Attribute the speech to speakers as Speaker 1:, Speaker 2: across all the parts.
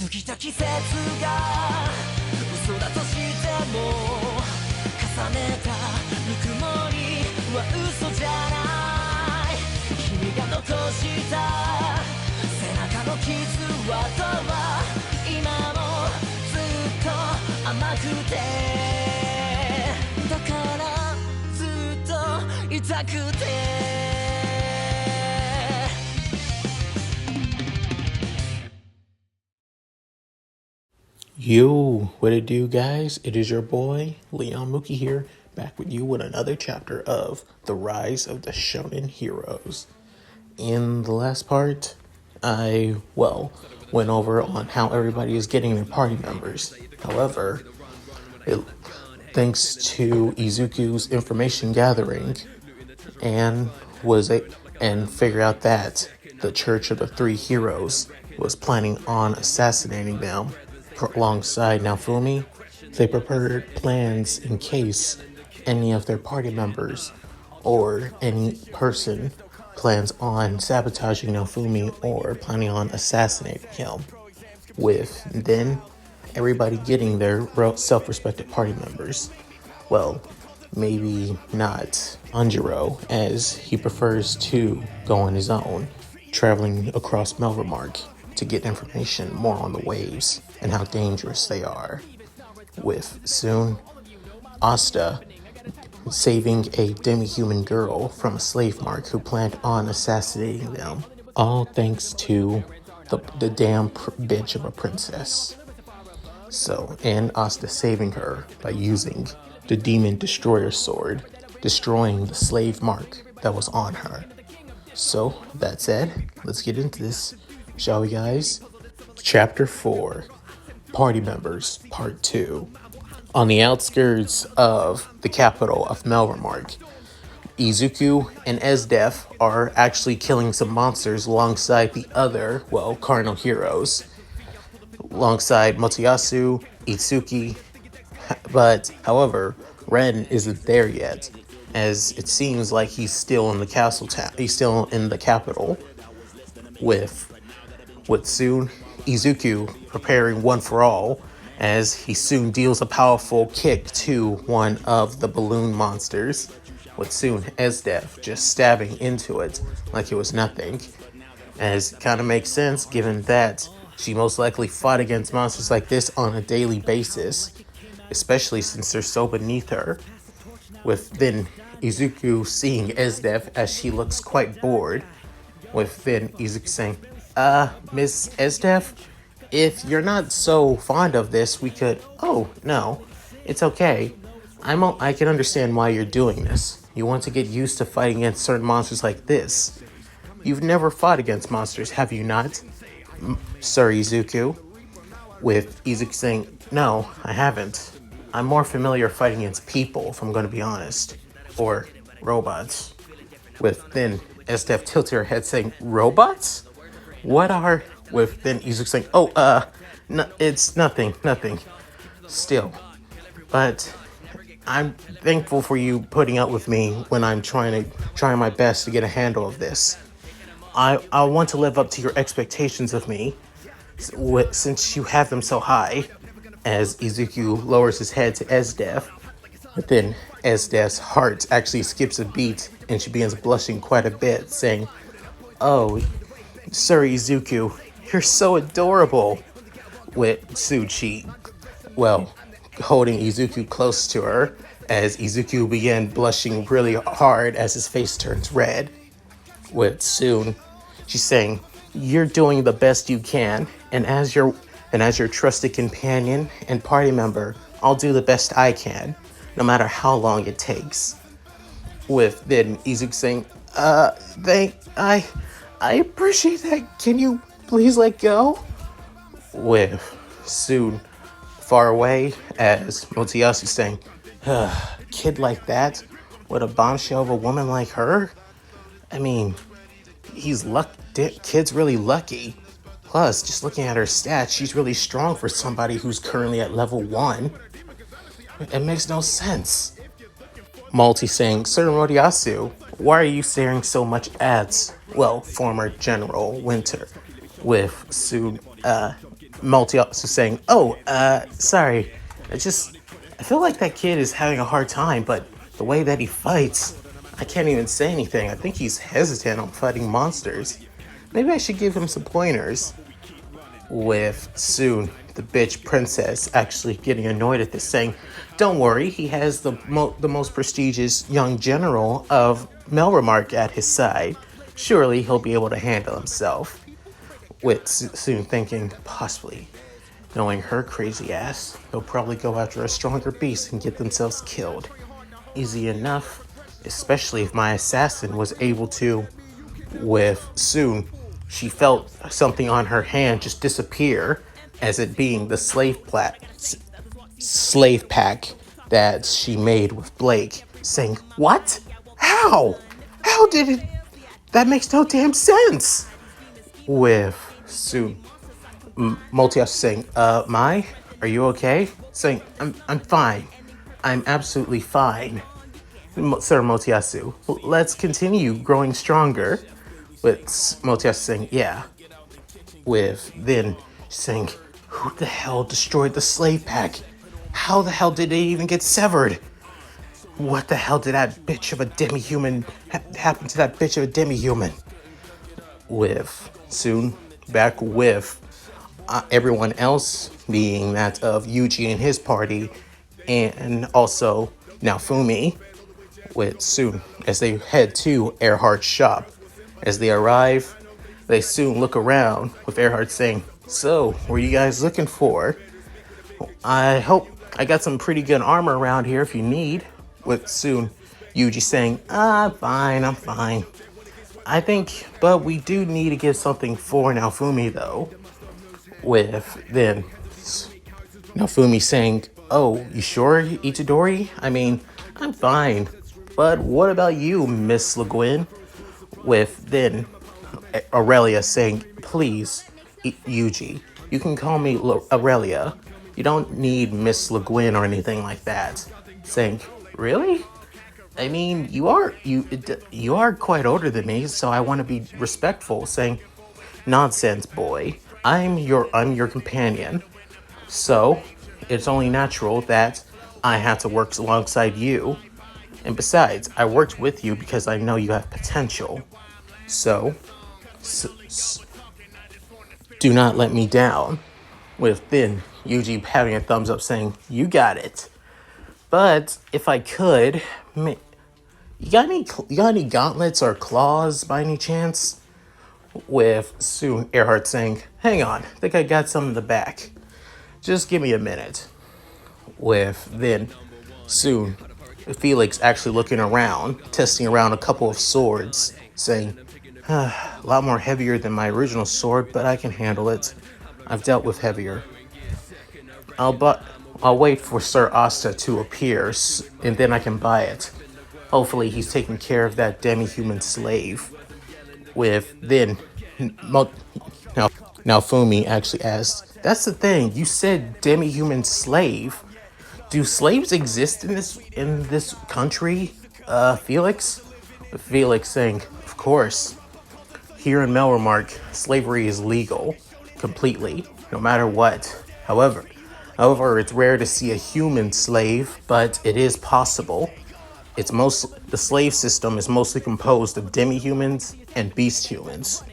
Speaker 1: 過ぎた季節が嘘だとしても重ねたぬくもりは嘘じゃない君が残した背中の傷跡は今もずっと甘くてだからずっと痛くて
Speaker 2: Yo, what it do, guys? It is your boy, Leon Mookie here, back with you with another chapter of The Rise of the Shonen Heroes. In the last part, I went over on how everybody is getting their party members. However, thanks to Izuku's information gathering, and figure out that the Church of the Three Heroes was planning on assassinating them alongside Naofumi, they prepared plans in case any of their party members or any person plans on sabotaging Naofumi or planning on assassinating him, with then everybody getting their self-respected party members. Well, maybe not Anjiro, as he prefers to go on his own, traveling across Melvermark to get information more on the waves and how dangerous they are, with soon Asta saving a demi-human girl from a slave mark who planned on assassinating them, all thanks to the damn bitch of a princess. So, and Asta saving her by using the Demon Destroyer sword, destroying the slave mark that was on her. So, that said, let's get into this, shall we, guys? Chapter 4, Party Members, Part 2. On the outskirts of the capital of Melvermark, Izuku and Esdef are actually killing some monsters alongside the other, cardinal heroes, alongside Motoyasu, Itsuki, but however, Ren isn't there yet, as it seems like he's still in the castle he's still in the capital, with soon Izuku preparing one for all, as he soon deals a powerful kick to one of the balloon monsters, with soon Esdef just stabbing into it like it was nothing, as it kind of makes sense given that she most likely fought against monsters like this on a daily basis, especially since they're so beneath her, with then Izuku seeing Esdef as she looks quite bored, with then Izuku saying, Miss Esdef, if you're not so fond of this, we could... Oh, no, it's okay. I can understand why you're doing this. You want to get used to fighting against certain monsters like this. You've never fought against monsters, have you not, Sir Izuku? With Izuku saying, no, I haven't. I'm more familiar fighting against people, if I'm going to be honest. Or robots. With then Esdef tilting her head saying, robots? What are... With then Izuku saying, no, it's nothing. Still. But I'm thankful for you putting up with me when I'm trying my best to get a handle of this. I want to live up to your expectations of me, since you have them so high, as Izuku lowers his head to Esdef. But then Esdef's heart actually skips a beat, and she begins blushing quite a bit, saying, oh, Sir Izuku, you're so adorable, with Tsuchi, holding Izuku close to her, as Izuku began blushing really hard as his face turns red. With soon, she's saying, you're doing the best you can, and as your trusted companion and party member, I'll do the best I can, no matter how long it takes. With then Izuku saying, I appreciate that. Can you please let go? With soon far away, as Motoyasu saying, kid like that, with a bombshell of a woman like her? I mean, kid's really lucky. Plus, just looking at her stats, she's really strong for somebody who's currently at level 1. It makes no sense. Malty saying, Sir Motoyasu, why are you staring so much at, former General Winter? With soon, Multius is saying, "Oh, sorry. I feel like that kid is having a hard time, but the way that he fights, I can't even say anything. I think he's hesitant on fighting monsters. Maybe I should give him some pointers." With soon the bitch princess actually getting annoyed at this, saying, "Don't worry, he has the most prestigious young general of Melremark at his side. Surely he'll be able to handle himself." With soon thinking, possibly, knowing her crazy ass, they'll probably go after a stronger beast and get themselves killed. Easy enough, especially if my assassin was able to. With soon, she felt something on her hand just disappear, as it being the slave pack that she made with Blake, saying, "What? How? How did it? That makes no damn sense." With soon, Multius saying, Mai, are you okay?" Saying, I'm fine. I'm absolutely fine. Sir Motiasu, let's continue growing stronger." With Motiasu saying, "Yeah." With then saying, "Who the hell destroyed the slave pack? How the hell did it even get severed? What the hell did that bitch of a demi-human happen to that bitch of a demi-human?" With soon back with everyone else being that of Yuji and his party, and also Naofumi. With soon as they head to Earhart's shop. As they arrive, they soon look around with Earhart saying, "So, what are you guys looking for? I hope I got some pretty good armor around here if you need." With soon Yuji saying, I'm fine. I think, but we do need to get something for Naofumi though." With then Naofumi saying, "Oh, you sure, Itadori? I mean, I'm fine. But what about you, Miss Le Guin?" With then Aurelia saying, "Please, Yuji, you can call me Aurelia. You don't need Miss Le Guin or anything like that." Saying, "Really? I mean, you are quite older than me, so I want to be respectful." Saying, "Nonsense, boy. I'm your companion. So, it's only natural that I have to work alongside you. And besides, I worked with you because I know you have potential. So, do not let me down." With then Yuji having a thumbs up saying, "You got it. But if I could, you got any gauntlets or claws by any chance?" With soon Earhart saying, "Hang on, I think I got some in the back. Just give me a minute." With then soon Felix actually looking around, testing around a couple of swords, saying, "A lot more heavier than my original sword, but I can handle it. I've dealt with heavier. I'll wait for Sir Asta to appear, and then I can buy it. Hopefully he's taking care of that demi-human slave." With then now Fumi actually asked, "That's the thing, you said demi-human slave. Do slaves exist in this country, Felix?" Felix saying, "Of course. Here in Melremark, slavery is legal, completely, no matter what. However, it's rare to see a human slave, but it is possible. The slave system is mostly composed of demi-humans and beast humans."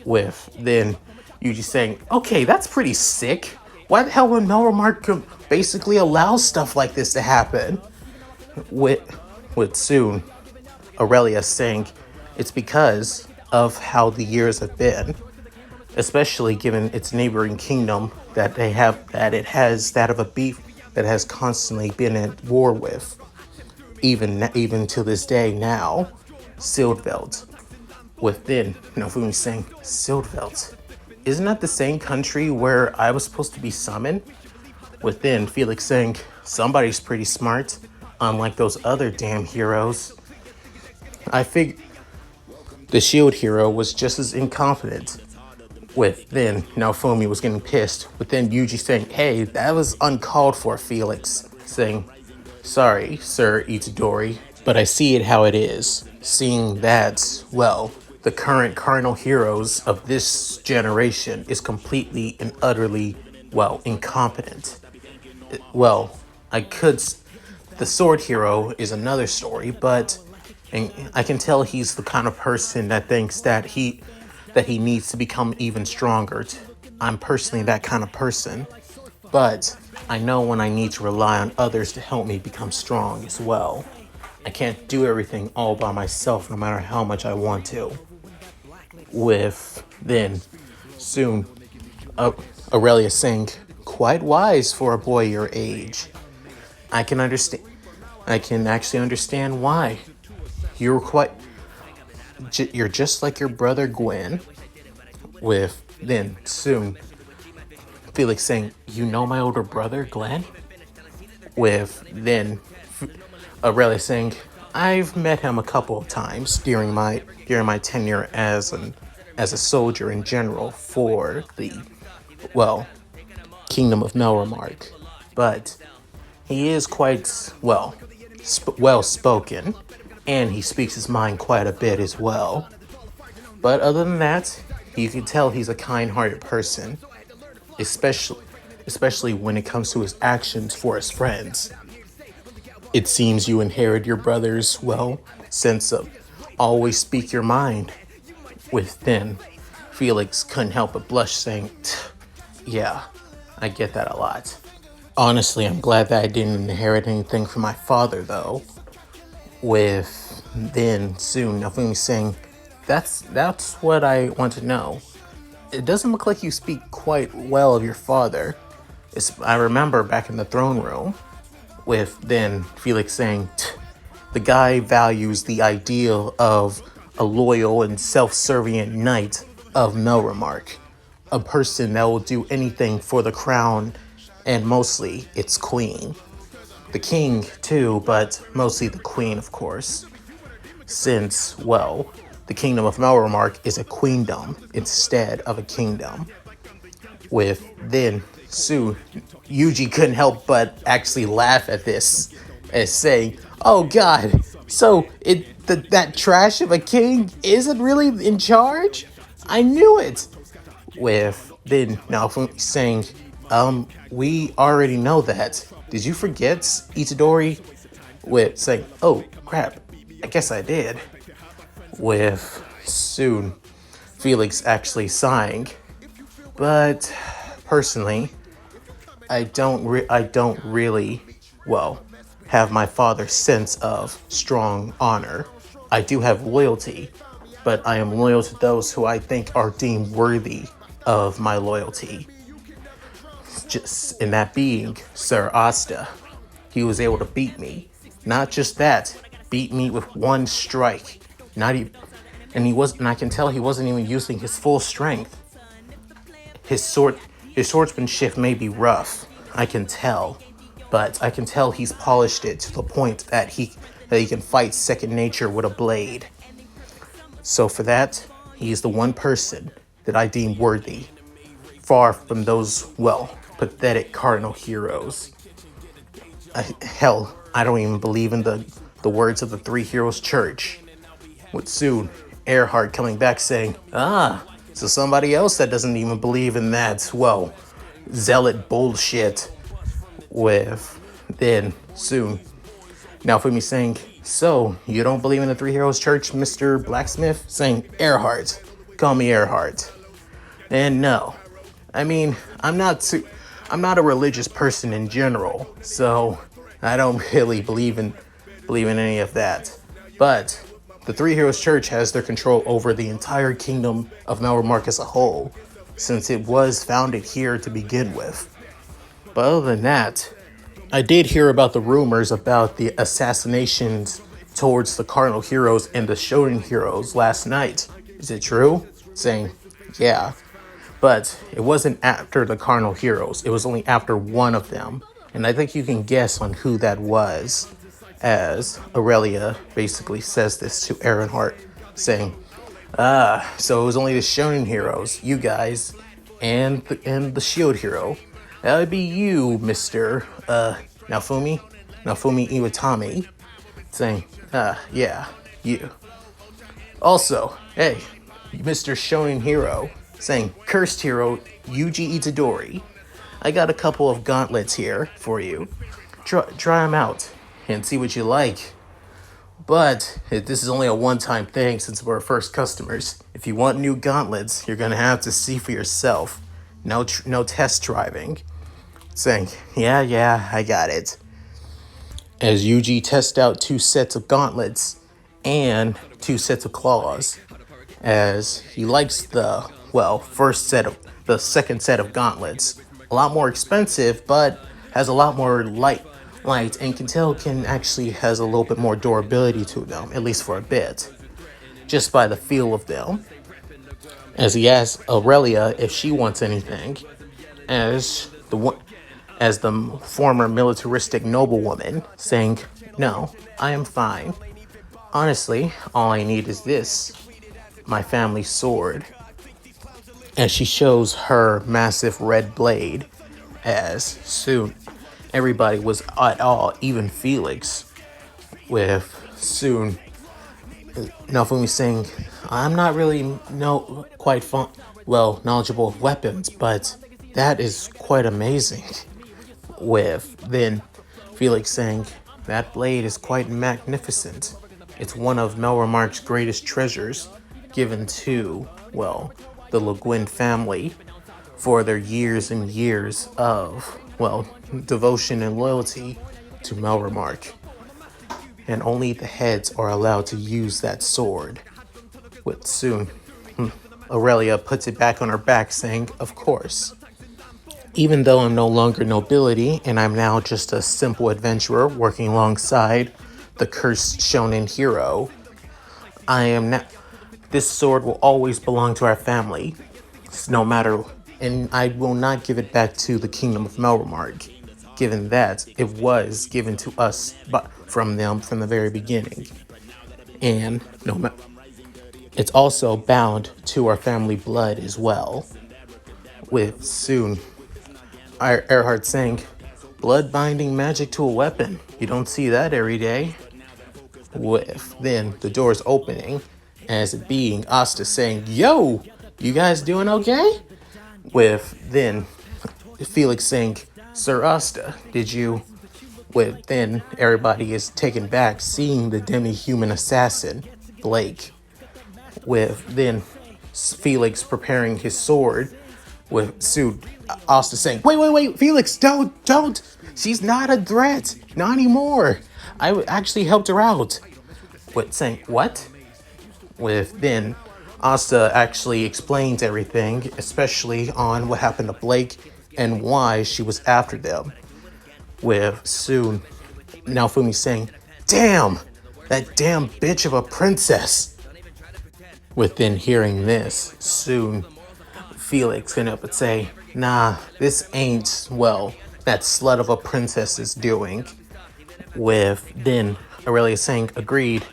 Speaker 2: With then Yuji saying, "Okay, that's pretty sick. Why the hell would Melremark basically allow stuff like this to happen?" With soon Aurelia saying, "It's because of how the years have been, especially given its neighboring kingdom that it has that of a beef that has constantly been at war with, even to this day now, Sildveld." With then Nofumi saying, "Sildveld? Isn't that the same country where I was supposed to be summoned?" With then Felix saying, "Somebody's pretty smart, unlike those other damn heroes. I figured the shield hero was just as incompetent." With then Naofumi was getting pissed. With then Yuji saying, "Hey, that was uncalled for, Felix." Saying, "Sorry, Sir Itadori, but I see it how it is. Seeing that, well, the current cardinal heroes of this generation is completely and utterly, well, incompetent. Well, I could. The sword hero is another story, but and I can tell he's the kind of person that thinks that he needs to become even stronger. I'm personally that kind of person, but I know when I need to rely on others to help me become strong as well. I can't do everything all by myself, no matter how much I want to. With then soon Aurelia saying, "Quite wise for a boy your age." I can understand. I can actually understand why. You're quite. You're just like your brother Gwen. With then soon Felix saying, "You know my older brother Glenn?" With then Aurelia saying, "I've met him a couple of times during my tenure as a soldier in general for the, well, Kingdom of Melremark, but he is quite well spoken, and he speaks his mind quite a bit as well. But other than that, you can tell he's a kind-hearted person, especially when it comes to his actions for his friends. It seems you inherit your brother's, well, sense of always speak your mind." With then, Felix couldn't help but blush, saying, "Yeah, I get that a lot." Honestly, I'm glad that I didn't inherit anything from my father, though. With then soon Nafumi saying, That's what I want to know. It doesn't look like you speak quite well of your father. I remember back in the throne room." With then Felix saying, "The guy values the ideal of a loyal and self-serving knight of Melremark. A person that will do anything for the crown and mostly its queen. The king too, but mostly the queen, of course. Since, well, the kingdom of Melremark is a queendom instead of a kingdom." With then Sue, Yuji couldn't help but actually laugh at this and saying, "Oh God, so that trash of a king isn't really in charge? I knew it." With then Naofumi saying, "We already know that. Did you forget, Itadori?" With saying, "Oh crap, I guess I did." With soon Felix actually sighing, "But personally, I don't really, well, have my father's sense of strong honor. I do have loyalty, but I am loyal to those who I think are deemed worthy of my loyalty. Just in that being Sir Asta. He was able to beat me. Not just that, beat me with one strike. Not even, and I can tell he wasn't even using his full strength. His swordsmanship may be rough, I can tell, but I can tell he's polished it to the point that he can fight second nature with a blade. So for that, he is the one person that I deem worthy, far from those, well, pathetic cardinal heroes. Hell, I don't even believe in the words of the Three Heroes Church." With soon Earhart coming back saying, so somebody else that doesn't even believe in that, well, zealot bullshit." With then soon Naofumi saying, "So, you don't believe in the Three Heroes Church, Mr. Blacksmith?" Saying, "Earhart. Call me Earhart." And no. I mean, I'm not a religious person in general, so I don't really believe in any of that. But the Three Heroes Church has their control over the entire kingdom of Melremark as a whole, since it was founded here to begin with. But other than that, I did hear about the rumors about the assassinations towards the cardinal heroes and the Shonen heroes last night. Is it true? Saying, yeah. But it wasn't after the cardinal heroes. It was only after one of them. And I think you can guess on who that was, as Aurelia basically says this to Earhart, saying, so it was only the Shonen heroes, you guys, and the Shield hero. That would be you, Mr. Naofumi Iwatani, saying, yeah, you. Also, hey, Mr. Shonen Hero, saying, "Cursed hero Yuji Itadori, I got a couple of gauntlets here for you. Try them out and see what you like. But this is only a one-time thing since we're first customers. If you want new gauntlets, you're gonna have to see for yourself. No test driving." Saying, yeah, I got it. As Yuji tests out 2 sets of gauntlets and 2 sets of claws, as he likes the second set of gauntlets. A lot more expensive, but has a lot more light, and can actually has a little bit more durability to them, at least for a bit, just by the feel of them. As he asks Aurelia if she wants anything, as the former militaristic noblewoman, saying, "No, I am fine. Honestly, all I need is this, my family sword." As she shows her massive red blade, as soon everybody was at awe, even Felix, with soon Naofumi saying, "I'm not really knowledgeable of weapons, but that is quite amazing." With then Felix saying, "That blade is quite magnificent. It's one of Melromark's greatest treasures, given to, the Le Guin family for their years and years of, devotion and loyalty to Melromark. And only the heads are allowed to use that sword." With soon, Aurelia puts it back on her back, saying, "Of course. Even though I'm no longer nobility and I'm now just a simple adventurer working alongside the cursed shonen hero, this sword will always belong to our family, no matter, and I will not give it back to the kingdom of Melromark, given that it was given to us from them from the very beginning. And it's also bound to our family blood as well." With soon Earhart saying, "Blood binding magic to a weapon. You don't see that every day." With then the doors opening, as it being Asta saying, "Yo, you guys doing okay?" With then Felix saying, "Sir Asta, did you..." With then everybody is taken back seeing the demi-human assassin, Blake. With then Felix preparing his sword, with Asta saying, wait, Felix, don't, she's not a threat, not anymore. I actually helped her out." With saying, "What?" With then Asta actually explains everything, especially on what happened to Blake and why she was after them. With soon Naofumi saying, "Damn, that damn bitch of a princess." Within hearing this, soon Felix can up and say, "Nah, this ain't, that slut of a princess is doing." With then Aurelia saying, "Agreed.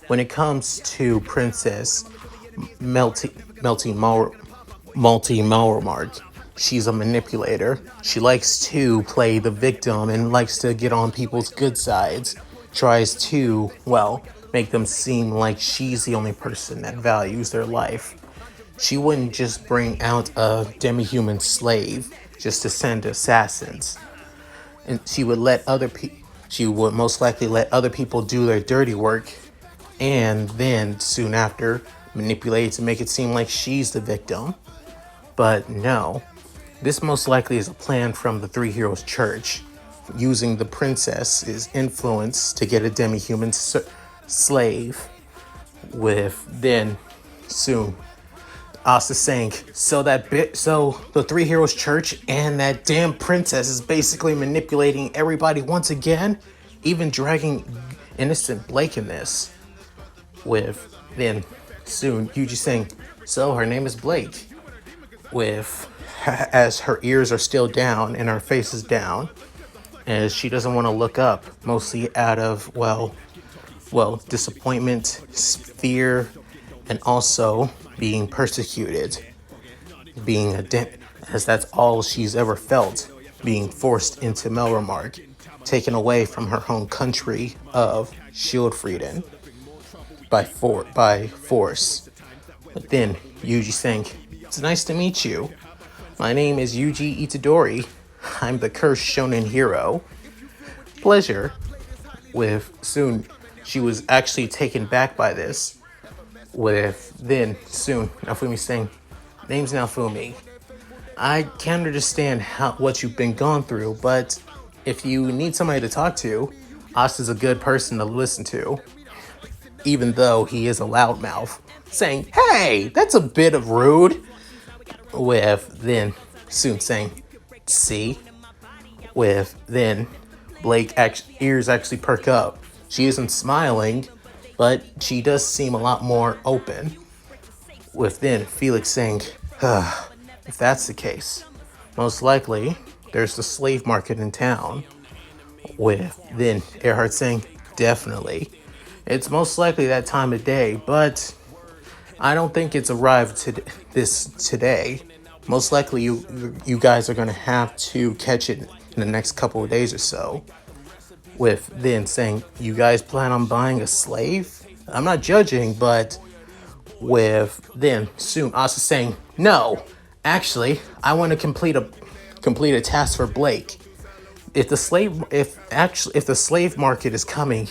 Speaker 2: When it comes to Princess Malremark, she's a manipulator. She likes to play the victim and likes to get on people's good sides. Tries to, make them seem like she's the only person that values their life. She wouldn't just bring out a demi-human slave just to send assassins. And she would most likely let other people do their dirty work, and then soon after manipulate to make it seem like she's the victim. But no, this most likely is a plan from the Three Heroes Church, using the princess's influence to get a demi-human slave." With then soon Asta saying, so the Three Heroes Church and that damn princess is basically manipulating everybody once again, even dragging innocent Blake in this." With then soon Yuji saying, "So her name is Blake." With as her ears are still down and her face is down, as she doesn't want to look up, mostly out of disappointment, fear, and also being persecuted, as that's all she's ever felt, being forced into Melromark, taken away from her home country of Shieldfrieden by force. But then Yuji saying, "It's nice to meet you. My name is Yuji Itadori. I'm the cursed shonen hero. Pleasure." With soon, she was actually taken back by this. With then soon, Naofumi saying, "Name's Naofumi. I can't understand what you've been going through, but if you need somebody to talk to, Asta's a good person to listen to, even though he is a loudmouth." Saying, "Hey, that's a bit of rude." With then soon saying, "See?" With then Blake's ears actually perk up. She isn't smiling, but she does seem a lot more open. With then Felix saying, "If that's the case, most likely there's the slave market in town." With then Earhart saying, "Definitely. It's most likely that time of day, but I don't think it's arrived today. Most likely you guys are going to have to catch it in the next couple of days or so." With then saying, "You guys plan on buying a slave?" I'm not judging, but with then soon Asa saying, "No, actually, I want to complete a task for Blake. If the slave market is coming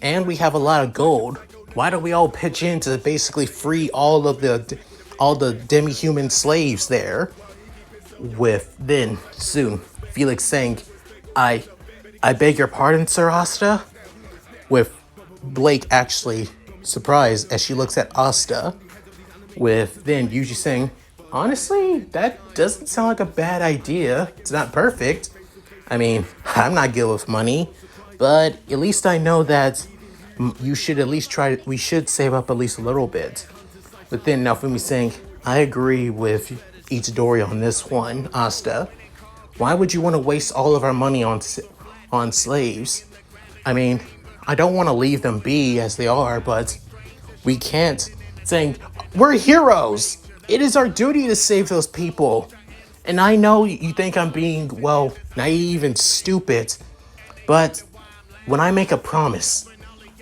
Speaker 2: and we have a lot of gold, why don't we all pitch in to basically free all the demi-human slaves there?" With then soon Felix saying, I beg your pardon, Sir Asta?" With Blake actually surprised as she looks at Asta. With then Yuji saying, "Honestly, that doesn't sound like a bad idea. It's not perfect. I mean, I'm not good with money, but at least I know that we should save up at least a little bit." But then Naofumi saying, "I agree with Itadori on this one, Asta. Why would you want to waste all of our money on slaves? I mean, I don't want to leave them be as they are, but we can't." Saying, "We're heroes. It is our duty to save those people. And I know you think I'm being, well, naive and stupid, but when I make a promise,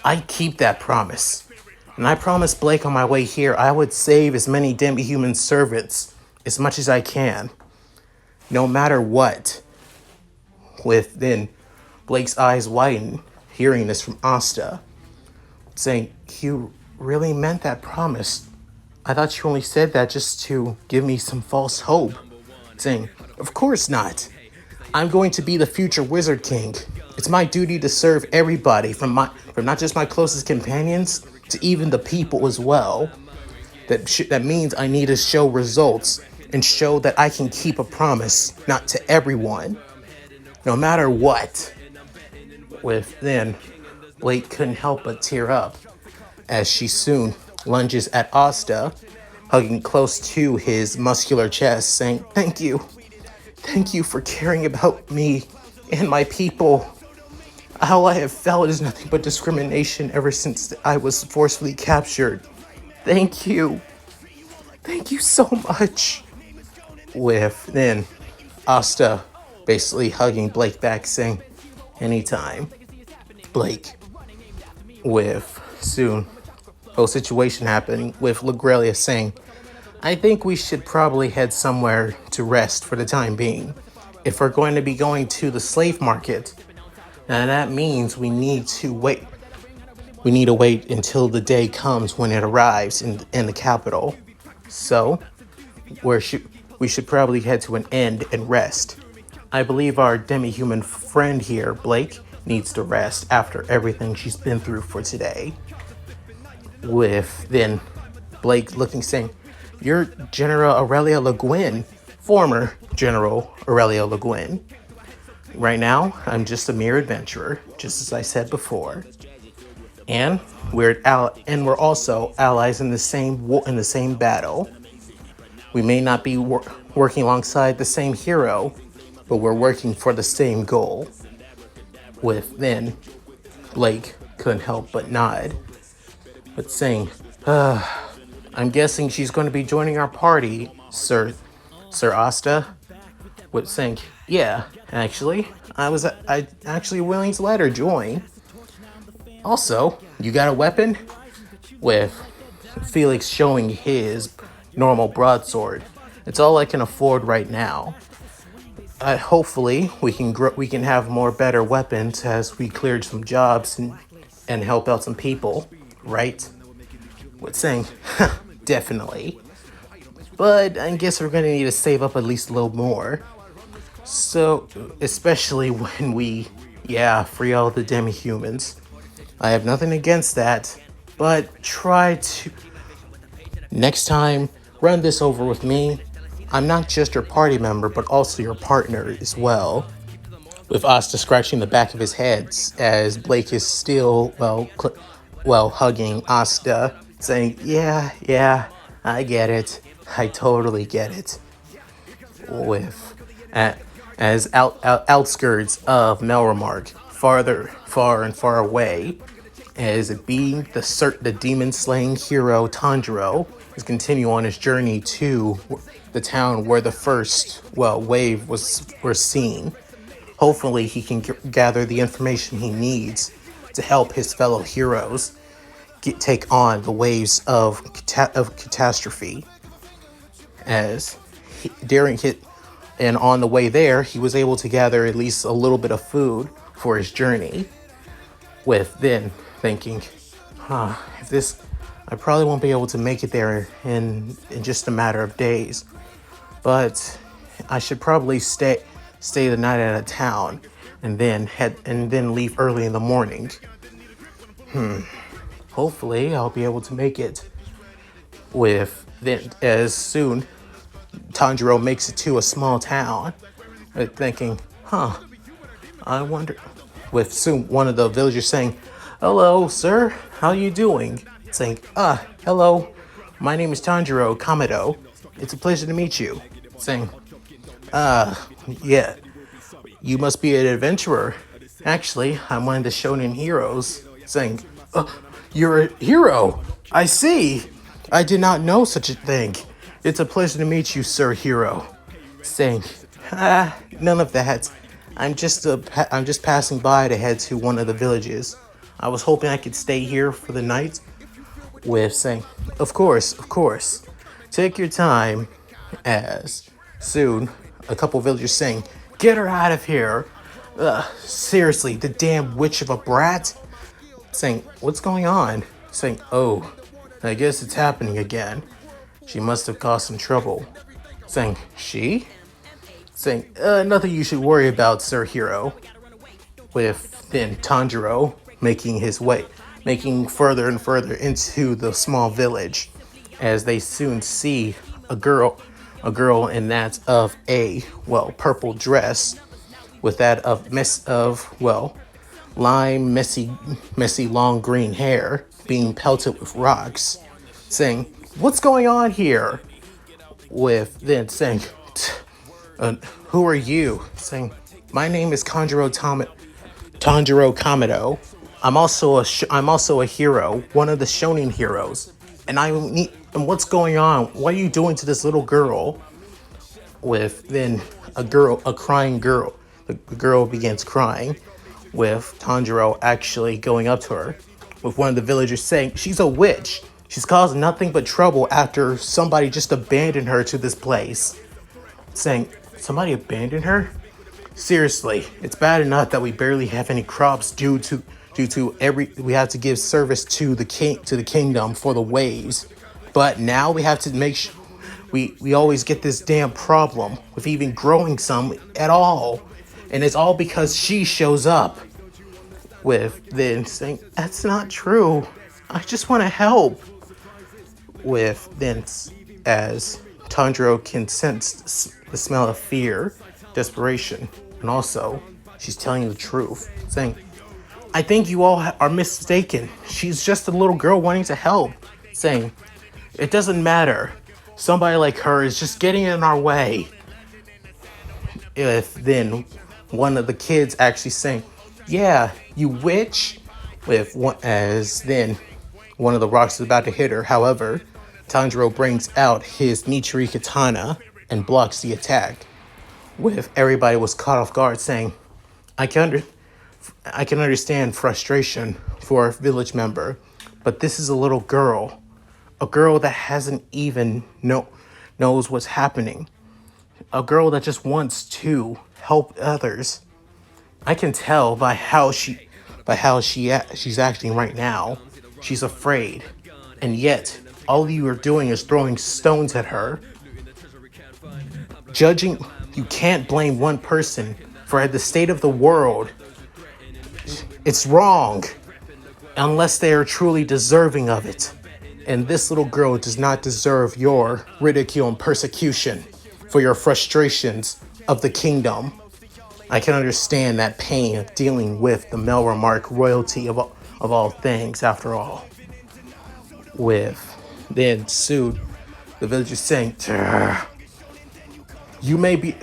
Speaker 2: I keep that promise. And I promised Blake on my way here I would save as many demi-human servants as much as I can, no matter what." With then Blake's eyes widen, hearing this from Asta, saying, "You really meant that promise? I thought you only said that just to give me some false hope." Saying, "Of course not. I'm going to be the future Wizard King. It's my duty to serve everybody, from not just my closest companions to even the people as well. That means I need to show results and show that I can keep a promise, not to everyone, no matter what." With then Blake couldn't help but tear up as she soon lunges at Asta, hugging close to his muscular chest, saying, Thank you for caring about me and my people. All I have felt is nothing but discrimination ever since I was forcefully captured. Thank you so much." With then Asta basically hugging Blake back, saying, "Anytime, Blake." With soon whole situation happening with Lagrelia saying, "I think we should probably head somewhere to rest for the time being. If we're going to be going to the slave market, now that means we need to wait. We need to wait until the day comes when it arrives in the capital. So we should probably head to an inn and rest. I believe our demi-human friend here, Blake, needs to rest after everything she's been through for today." With then Blake looking, saying, "You're General Aurelia Le Guin, former General Aurelia Le Guin. Right now, I'm just a mere adventurer, just as I said before. And we're also allies in the same battle. We may not be working alongside the same hero, but we're working for the same goal." With then Blake couldn't help but nod, but saying, "I'm guessing she's going to be joining our party, Sir Asta." With saying, "Yeah, actually, I actually willing to let her join. Also, you got a weapon?" With Felix showing his normal broadsword. It's all I can afford right now. Hopefully, we can have more better weapons as we cleared some jobs and help out some people, right? What's saying? Definitely. But I guess we're gonna need to save up at least a little more. So, especially when we, free all the demi-humans. I have nothing against that, but try to... Next time, run this over with me. I'm not just your party member, but also your partner as well. With Asta scratching the back of his head as Blake is still, hugging Asta, saying, yeah, I get it. I totally get it. With, as outskirts of Melremark, far and far away, as it being the demon-slaying hero Tanjiro is continue on his journey to the town where the first, wave were seen. Hopefully he can gather the information he needs to help his fellow heroes take on the waves of catastrophe. As and on the way there, he was able to gather at least a little bit of food for his journey. With then thinking, I probably won't be able to make it there in just a matter of days. But I should probably stay the night at a town and then leave early in the morning. Hopefully I'll be able to make it. With then as soon Tanjiro makes it to a small town, thinking, I wonder. With soon one of the villagers saying, "Hello, sir. How you doing?" Saying, hello. My name is Tanjiro Kamado. It's a pleasure to meet you." Saying, yeah. You must be an adventurer. Actually, I'm one of the Shonen heroes." Saying, "You're a hero. I see. I did not know such a thing. It's a pleasure to meet you, sir hero." Saying, none of that. I'm just passing by to head to one of the villages. I was hoping I could stay here for the night." With saying, of course. Take your time." As soon, a couple villagers saying, "Get her out of here. Seriously, the damn witch of a brat." Saying, "What's going on?" Saying, "Oh, I guess it's happening again. She must have caused some trouble." Saying, "She?" Saying, "Nothing you should worry about, sir hero." With then Tanjiro making further and further into the small village, as they soon see a girl in that of a purple dress, with that of lime messy long green hair being pelted with rocks. Saying, "What's going on here?" With then saying, "Who are you?" Saying, "My name is Tanjiro Kamado. I'm also a hero, one of the Shonen heroes. And what's going on? What are you doing to this little girl?" With then a crying girl. The girl begins crying, with Tanjiro actually going up to her, with one of the villagers saying, "She's a witch. She's caused nothing but trouble after somebody just abandoned her to this place." Saying, "Somebody abandoned her? Seriously, it's bad enough that we barely have any crops due to we have to give service to the kingdom for the waves. But now we have to make sure we always get this damn problem with even growing some at all. And it's all because she shows up." With then saying, "That's not true. I just want to help." With then, as Tanjiro can sense the smell of fear, desperation, and also she's telling you the truth. Saying, "I think you all are mistaken. She's just a little girl wanting to help." Saying, "It doesn't matter. Somebody like her is just getting in our way." If then one of the kids actually saying, "Yeah, you witch." With one, as then one of the rocks is about to hit her. However, Tanjiro brings out his Nichiri katana and blocks the attack. With everybody was caught off guard, saying, I can understand frustration for a village member, but this is a little girl. A girl that hasn't even knows what's happening. A girl that just wants to help others. I can tell by how she's acting right now. She's afraid. And yet, all you are doing is throwing stones at her. Judging, you can't blame one person for the state of the world. It's wrong. Unless they are truly deserving of it. And this little girl does not deserve your ridicule and persecution for your frustrations of the kingdom. I can understand that pain of dealing with the Melremark royalty of all things, after all. Then soon, the villagers saying, you may be,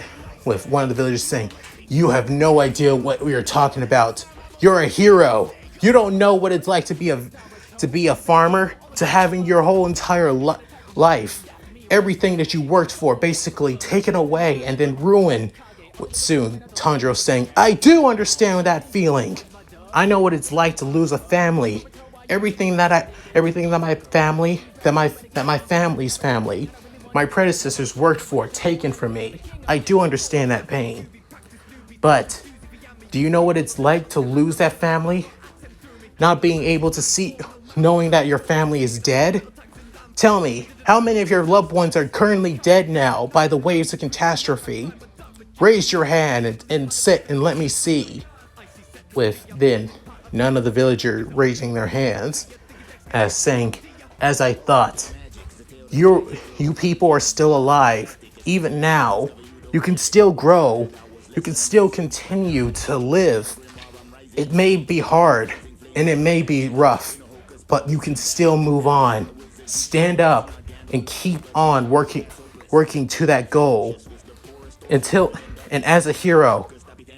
Speaker 2: with one of the villagers saying, you have no idea what we are talking about. You're a hero. You don't know what it's like to be a farmer, to having your whole entire life, everything that you worked for, basically taken away and then ruined. Soon, Tanjiro saying, I do understand that feeling. I know what it's like to lose a family. Everything that my family's family, my predecessors worked for, taken from me. I do understand that pain. But do you know what it's like to lose that family? Not being able to see, knowing that your family is dead? Tell me, how many of your loved ones are currently dead now by the waves of catastrophe? Raise your hand and sit and let me see. With then none of the villagers raising their hands, as saying, as I thought, you people are still alive. Even now, you can still grow. You can still continue to live. It may be hard and it may be rough, but you can still move on. Stand up and keep on working to that goal. And as a hero,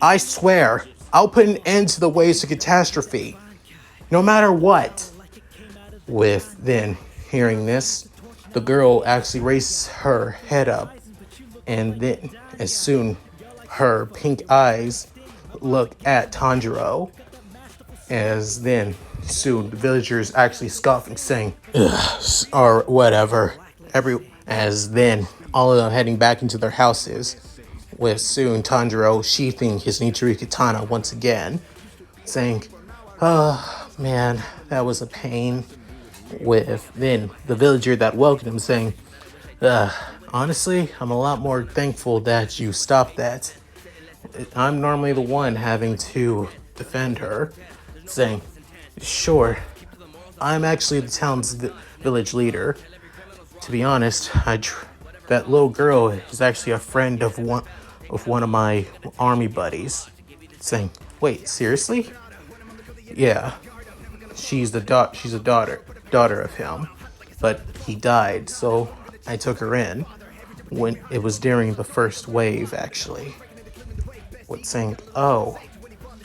Speaker 2: I swear, I'll put an end to the waves of catastrophe. No matter what. With then hearing this, the girl actually raises her head up. And then, as soon, her pink eyes look at Tanjiro. As then, soon, the villagers actually scoffing, saying, ugh, or whatever. As then, all of them heading back into their houses. With soon Tanjiro sheathing his Nichiri katana once again, saying, oh man, that was a pain. With then the villager that welcomed him saying, honestly, I'm a lot more thankful that you stopped that. I'm normally the one having to defend her, saying, sure, I'm actually the town's village leader. To be honest, that little girl is actually a friend of one of my army buddies. Saying, wait, seriously? Yeah, she's a daughter of him, but he died, so I took her in when it was during the first wave, actually. Saying, oh,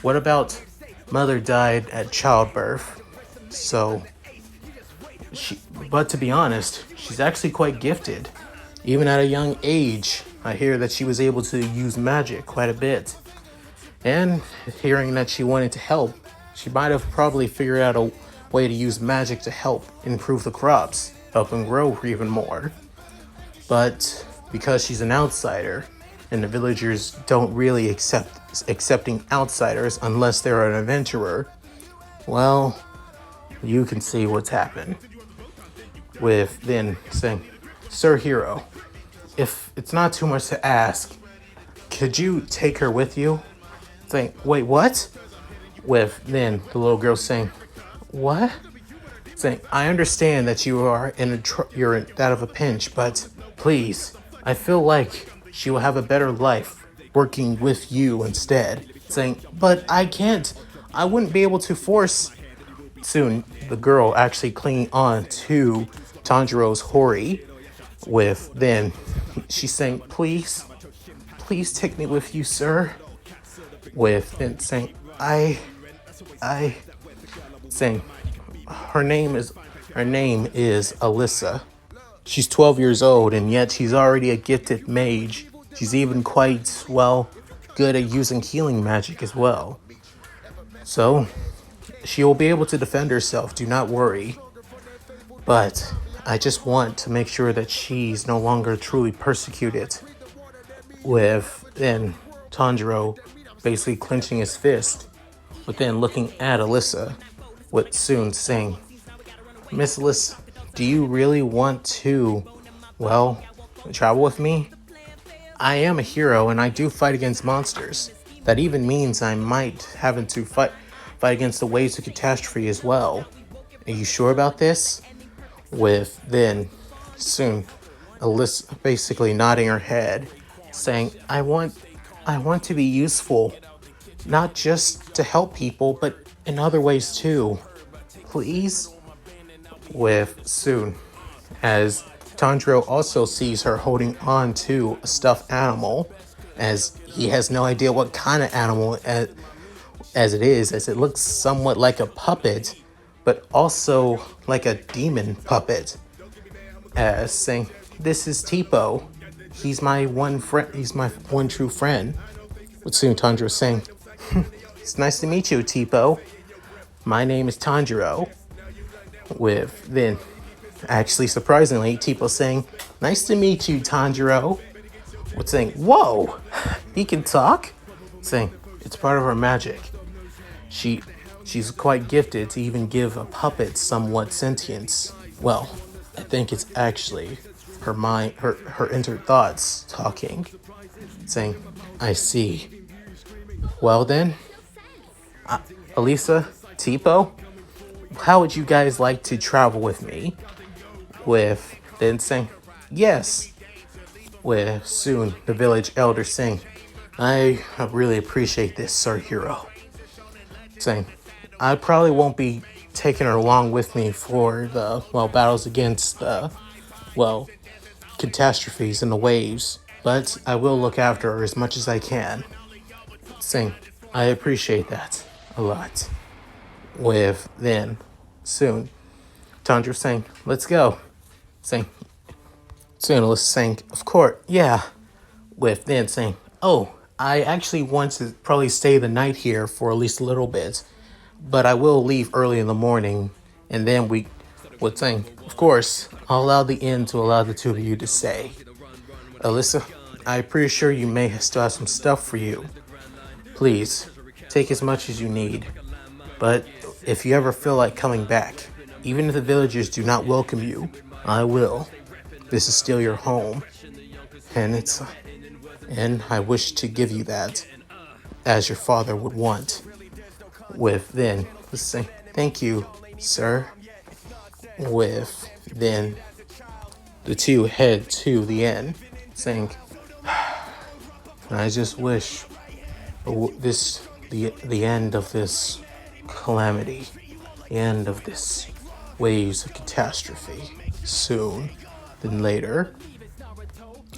Speaker 2: what about mother died at childbirth? So but to be honest, she's actually quite gifted. Even at a young age, I hear that she was able to use magic quite a bit. And hearing that she wanted to help, she might have probably figured out a way to use magic to help improve the crops, help them grow even more. But because she's an outsider, and the villagers don't really accepting outsiders unless they're an adventurer, well, you can see what's happened. With then saying, Sir Hero, if it's not too much to ask, could you take her with you? Saying, wait, what? With then the little girl saying, what? Saying, I understand that you are you're in that of a pinch, but please, I feel like she will have a better life working with you instead. Saying, but I can't. I wouldn't be able to force. Soon, the girl actually clinging on to Tanjiro's Hori. With then, she's saying, please take me with you, sir. With then saying, saying, her name is Alyssa. She's 12 years old, and yet she's already a gifted mage. She's even quite, well, good at using healing magic as well. So, she will be able to defend herself, do not worry. But I just want to make sure that she's no longer truly persecuted. With then Tanjiro basically clenching his fist, but then looking at Alyssa, with Soon saying, Miss Alyssa, do you really want to, well, travel with me? I am a hero and I do fight against monsters. That even means I might having to fight against the waves of catastrophe as well. Are you sure about this? With then Soon Alyssa basically nodding her head, saying, I want to be useful, not just to help people, but in other ways too. Please? With Soon, as Tanjiro also sees her holding on to a stuffed animal, as he has no idea what kind of animal as it is, as it looks somewhat like a puppet, but also like a demon puppet, as saying, this is Tipo. He's my one friend. He's my one true friend. With soon Tanjiro saying, it's nice to meet you, Tipo. My name is Tanjiro. With then, actually surprisingly, Tipo saying, nice to meet you, Tanjiro. With saying, whoa, he can talk? Saying, it's part of her magic. She's quite gifted to even give a puppet somewhat sentience. Well, I think it's actually her mind, her inner thoughts talking, saying, I see. Well then, Elisa, Tipo, how would you guys like to travel with me? With then saying, yes. With soon the village elder saying, I really appreciate this, Sir Hero. Saying, I probably won't be taking her along with me for the, battles against the, catastrophes and the waves, but I will look after her as much as I can. Saying, I appreciate that a lot. With then, soon, Tanjiro saying, let's go. Saying, soon Alyssa saying, of course, yeah. With then saying, oh, I actually want to probably stay the night here for at least a little bit, but I will leave early in the morning, and then we would saying, of course, I'll allow the inn to allow the two of you to stay. Alyssa, I'm pretty sure you may still have some stuff for you. Please, take as much as you need. But if you ever feel like coming back, even if the villagers do not welcome you, I will. This is still your home. And I wish to give you that, as your father would want. With then, let's say, thank you, sir. With then, the two head to the inn, saying, I just wish the end of this calamity, the end of this waves of catastrophe soon than later.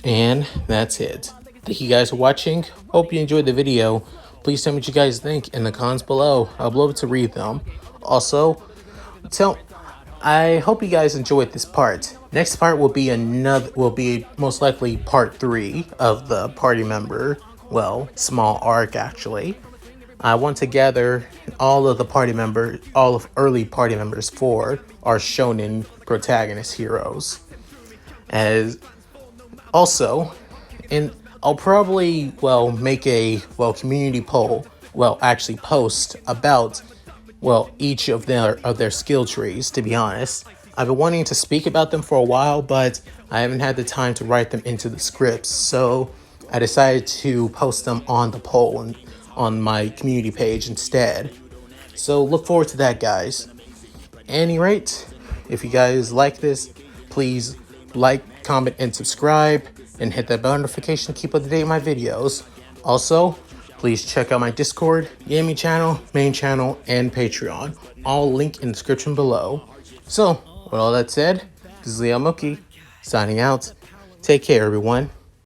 Speaker 2: And that's it. Thank you guys for watching. Hope you enjoyed the video. Please tell me what you guys think in the comments below. I'd love to read them. Also, I hope you guys enjoyed this part. Next part will be most likely part 3 of the party member, small arc actually. I want to gather all of early party members for our Shonen protagonist heroes. I'll probably make a community poll, actually post about each of their skill trees. To be honest, I've been wanting to speak about them for a while, but I haven't had the time to write them into the scripts, so I decided to post them on the poll and on my community page instead. So look forward to that, guys. At any rate, if you guys like this, please like, comment, and subscribe, and hit that bell notification to keep up to date with my videos. Also, please check out my Discord, gaming channel, main channel, and Patreon. All linked in the description below. So, with all that said, this is Leo Mookie, signing out. Take care, everyone.